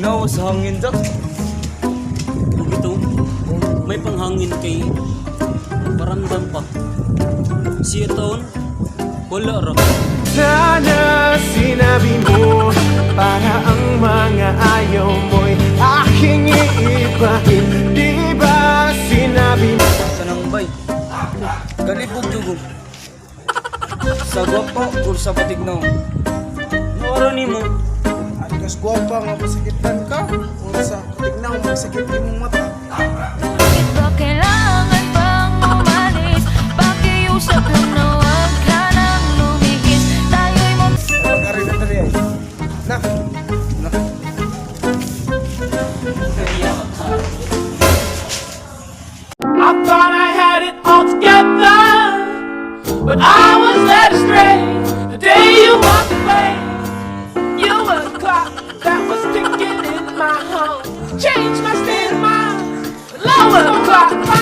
Tignaw sa hangin dak. Kung ito, may panghangin kay paramdam pa. Siya taon, wala ra. Sana sinabi mo para ang mga ayaw mo'y aking iibahin. Di ba sinabi mo? Kanang bay. Galipog jugog. Sa gwapo o sa patignaw. Naara ni mo, Atas guwapa nga masakitan ka. Kung sa tignaw masakit yung mata. Bakit ba kailangan bang umalis? Pakiusap lang na huwag ka nang lumihis. Tayo'y Pag-ari na tali ay. Na. I thought I had it all together, but I was led astray. The day you walked away, you were the clock that was ticking in my home. Changed my state of mind. Lower the clock.